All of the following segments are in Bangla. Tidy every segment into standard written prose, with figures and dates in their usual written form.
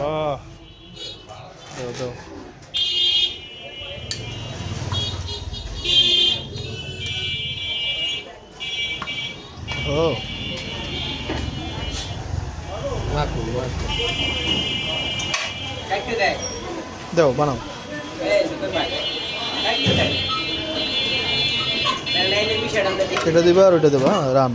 দাও দাও। দাও বানাও। এটা দিবা আর ওইটা দেবা রাম।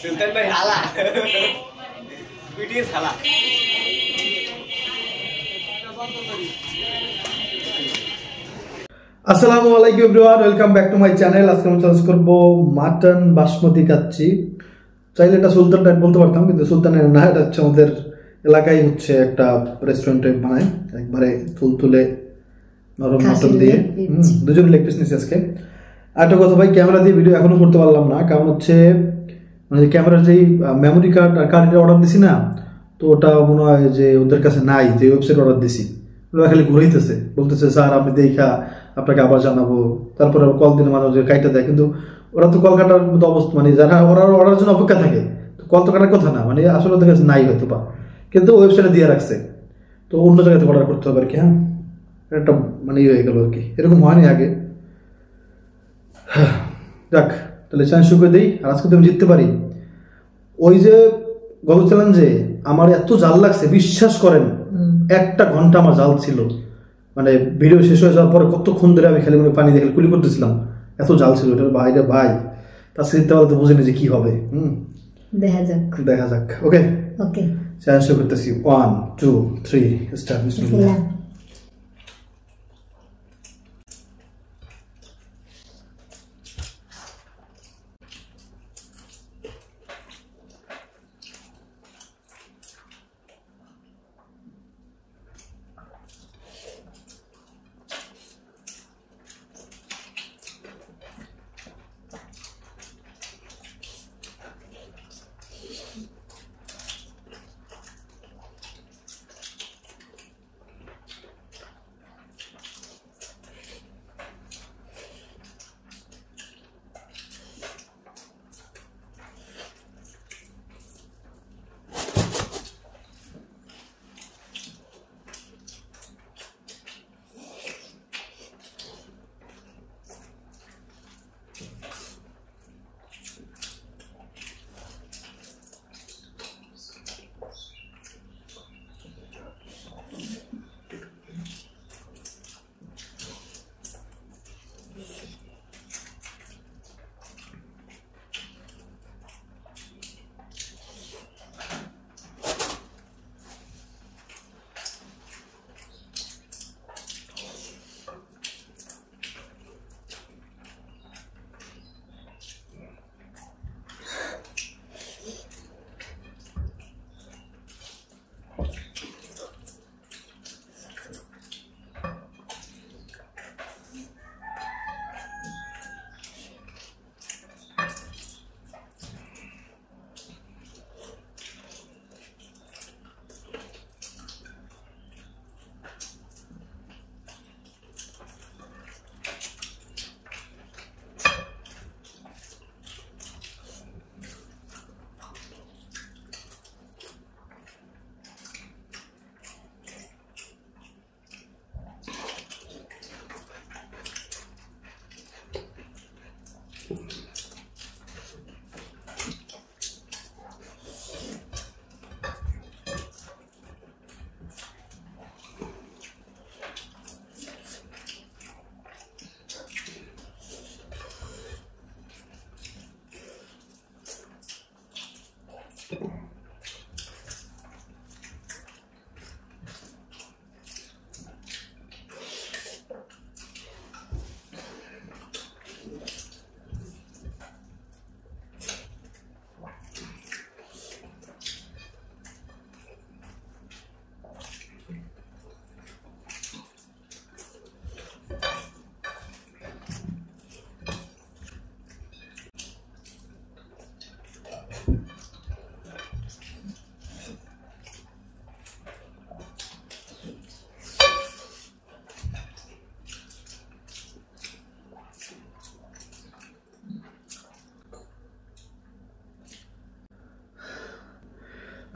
সুলতান ভাই হালা ভিডিওস হালা। আসসালামু আলাইকুম everyone, welcome back to my channel. আজকে আমি সার্চ করব মাটন বাসমতি কাচ্চি। চাইলে এটা সুলতান টাইপ বলতে পারতাম, কিন্তু সুলতানের না, এটা হচ্ছে আমাদের এলাকায় হচ্ছে একটা রেস্টুরেন্ট টাইপ বানায়, একবারে তুলতুলে নরম মাটন দিয়ে। দুজন লেগ পিস নিচ্ছি আজকে। আরেকটা কথা ভাই, ক্যামেরা দিয়ে ভিডিও এখনো করতে পারলাম না, কারণ হচ্ছে মানে ক্যামেরার যেই মেমোরি কার্ড আর কার্ডের অর্ডার দিছি না, তো ওটা মনে হয় যে ওদের কাছে নাই, যে ওয়েবসাইট অর্ডার দিছি ওরা খালি ঘুরাইতেছে, বলতেছে স্যার আপনি দেখা আপনাকে আবার জানাবো। তারপরে কল দিলে মানে যে কাইটা দেয়, কিন্তু ওরা তো কল কাটার মতো অবস্থা, মানে যারা ওরা অর্ডার জন্য অপেক্ষা থাকে, তো কল তো কাটার কথা না, মানে আসলে ওদের কাছে নাই হয়তো বা, কিন্তু ওয়েবসাইটে দিয়ে রাখছে, তো অন্য জায়গাতে অর্ডার করতে হবে আর কি। হ্যাঁ, একটা মানে ইয়ে হয়ে গেল আর কি, এরকম হয়নি আগে। যাক, তাহলে চ্যালেঞ্জ শুরু করে দিই। আর আজকে তো আমি জিততে পারি। ওই যে গত চ্যালেঞ্জে আমার এত জাল লাগছে, বিশ্বাস করেন, 1 ঘন্টা আমার জাল ছিল। মানে ভিডিও শেষ হয়ে যাওয়ার পরে কতক্ষণ ধরে আমি খালি মানে পানি দেখে কুলি করতেছিলাম, এত জাল ছিল এটার বাইরে ভাই। তার জিততে পারলে তো বুঝিনি যে কি হবে। দেখা যাক। ওকে ওকে, চ্যালেঞ্জ শুরু করতেছি। 1 2 3 স্টার্ট। বিসমিল্লাহ।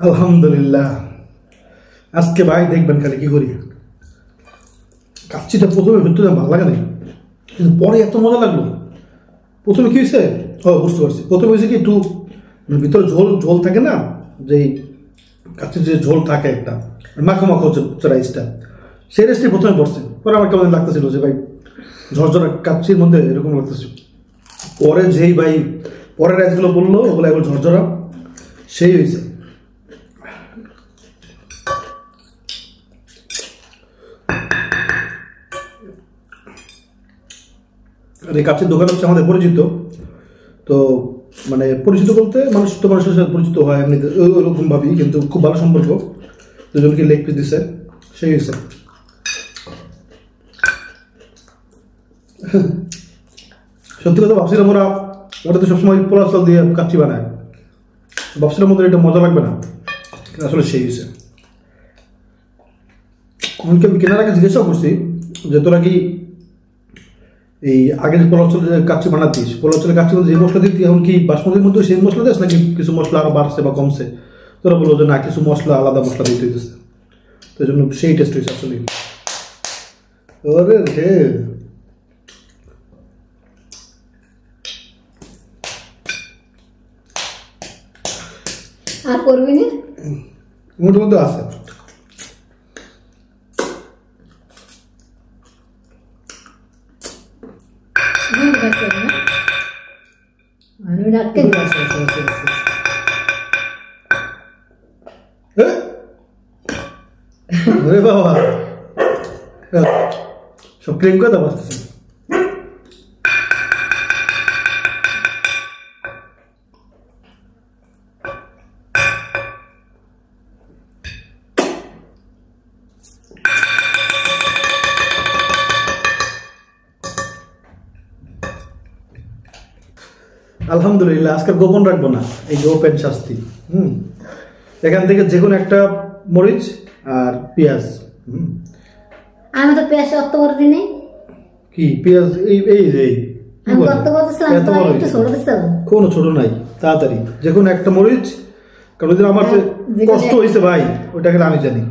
আলহামদুলিল্লাহ। আজকে ভাই দেখবেন খালি কি করি। কাচ্চিটা প্রথমে ধরতে ভালো লাগে না, কিন্তু পরে এত মজা লাগলো। প্রথমে কি হয়েছে, ও বুঝতে পারছি, প্রথমে হয়েছে কি একটু ভিতরে ঝোল ঝোল থাকে না, যে কাচ্চির যে ঝোল থাকে একটা মাখো মাখো হচ্ছে রাইসটা, সেই রাইসটাই প্রথমে পড়ছে। পরে আমার কেমন লাগতেছিল যে ভাই ঝরঝরা কাচ্চির মধ্যে এরকম লাগতেছে। পরে যেই ভাই পরের রাইসগুলো বললো ওগুলো একবার ঝরঝরা, সেই হয়েছে। আর এই কাচ্চির দোকান হচ্ছে আমাদের পরিচিত, তো মানে পরিচিত বলতে মানুষ তো মানুষের সাথে পরিচিত হয় এমনিতে ওরকম ভাবি, কিন্তু খুব ভালো সম্পর্ক। দুজনকে লেগ পিস দিছে, সেই হয়েছে। সত্যি কথা ভাবছিলাম ওরা তো সবসময় পোলা চাল দিয়ে কাচ্চি বানায়, ভাবছিলাম ওদের এটা মজা লাগবে না, আসলে সেই হয়েছে। এমনকি আমি কেনার আগে জিজ্ঞাসা করছি যে তোরা কি এই আগে যে পোলাও চালের কাচ্চি বানাতিস, পোলাও চালের কাচ্চি যে মশলা দিতি এখন কি বাসমতির মধ্যে সেই মশলা দিস নাকি কিছু মশলা আরো বাড়ছে বা কমছে? তোরা বললো যে না, কিছু মশলা আলাদা মশলা দিতে হইতেছে, তো এই জন্য সেই টেস্ট হয়েছে আসলে। ওরে রে, আর করবি না মোটামুটি আছে। বাবা সব ক্লেম করে দেওয়া আসতেছে। আলহামদুলিল্লাহ, আজকে গোপন রাখবো না, এই যে ওপেন শাস্তি। এখান থেকে যে কোনো একটা মরিচ আর পেঁয়াজ। আমি তো পেঁয়াজ অত বড় দিই নাই। কি পেঁয়াজ? এই এই এই আমি কত বলতেছিলাম তো একটু ছোট দিছিলাম। কোনো ছোট নাই, তাড়াতাড়ি যে কোনো একটা মরিচ। কারণ ওই দিন আমার কষ্ট হয়েছে ভাই, ওইটাকে আমি জানি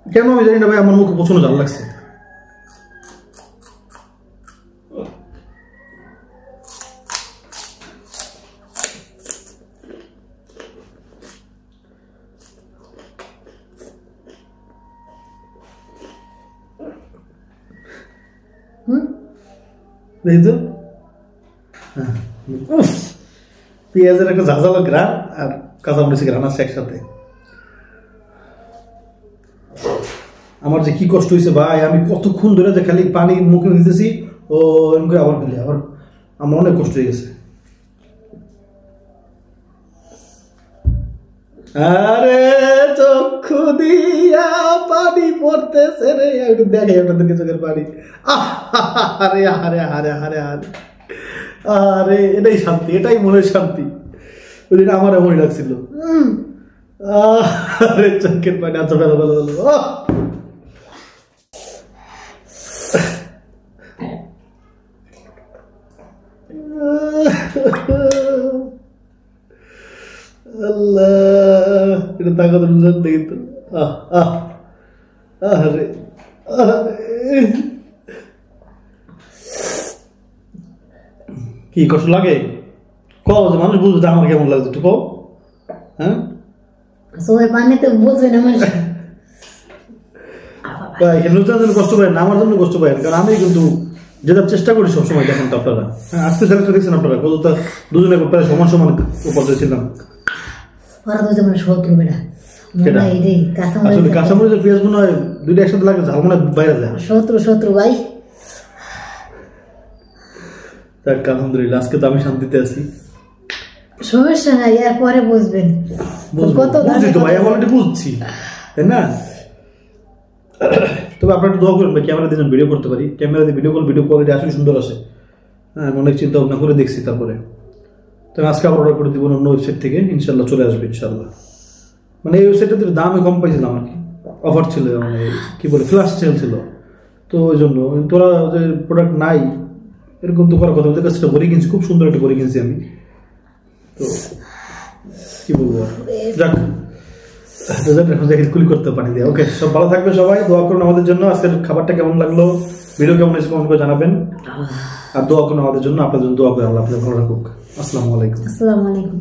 কেন, আমি জানি না ভাই, আমার মুখে প্রচন্ড ঝাল লাগছে। পেঁয়াজের একটা ঝাঁঝালো গ্রান আর কাঁচামরিচের গ্রান আছে একসাথে। আমার যে কি কষ্ট হয়েছে ভাই, আমি কতক্ষণ ধরে যে খালি পানি মুখে নিতেছি ও আবার ফেলি, আবার আমার অনেক কষ্ট হয়ে গেছে। আরে চক্ষু দিয়া পানি পড়তেছে রে, একটু দেখাই আপনাদেরকে চোখের পানি। আরে আরে আরে আরে আরে আরে, এটাই শান্তি, এটাই মনের শান্তি। ওই দিন আমার এমনই লাগছিল। আরে চোখের পানি, আচ্ছা ভালো ভালো ভালো। আল্লাহ, এটা তাকাত দেখি তো। আরে কি কষ্ট লাগে, কও যে মানুষ বুঝবে আমার কেমন লাগছে, একটু কও। হ্যাঁ, সবাই পানি তো বুঝবে না মানুষ। কষ্ট পায় না, আমার জন্য কষ্ট পায়, কারণ আমি কিন্তু যেটার চেষ্টা করি সবসময়। দেখেন তো আপনারা আজকে ছেলেটা দেখছেন আপনারা, কতটা দুজনে প্রায় সমান সমান উপর ছিলাম। কাঁচামরিচের পেঁয়াজ মনে হয় দুইটা একসাথে লাগে, ঝাল মনে হয় বাইরে যায়। শত্রু ভাই। আলহামদুলিল্লাহ, আজকে তো আমি শান্তিতে আছি। সমস্যা নাই, এরপরে বুঝবেন। বুঝছি তো ভাই, আমি বুঝছি, তাই না? তবে আপনারা দোয়া করবেন ভাই, ক্যামেরা দিয়ে ভিডিও করতে পারি। ক্যামেরা দিয়ে ভিডিও কোয়ালিটি আসলে সুন্দর আসে। হ্যাঁ, আমি অনেক চিন্তা ভাবনা করে দেখছি। তারপরে তো আজকে আবার অর্ডার করে দিব অন্য ওয়েবসাইট থেকে, ইনশাল্লাহ চলে আসবে ইনশাল্লাহ। মানে এই ওয়েবসাইটটাতে দামে কম পাইছিলাম আর কি, অফার ছিল, মানে কি বলে ফ্ল্যাশ সেল ছিল, তো ওই জন্য। তোরা ওদের প্রোডাক্ট নাই এরকম তো করার কথা, ওদের কাছে বড়ি কিনছি, খুব সুন্দর একটা বড়ি কিনছি আমি। তো কি বলবো আর। যাক এখন দেখি কুলি করতে পারি দিয়ে। ওকে, সব ভালো থাকবে সবাই, দোয়া করুন আমাদের জন্য। আজকের খাবারটা কেমন লাগলো, ভিডিও কেমন হয়েছে কমেন্ট করে জানাবেন, আর দোয়া করুন আমাদের জন্য, আপনাদের জন্য দোয়া করে আল্লাহ আপনাদের ভালো রাখুক। আসসালামু আলাইকুম। আসসালামু আলাইকুম।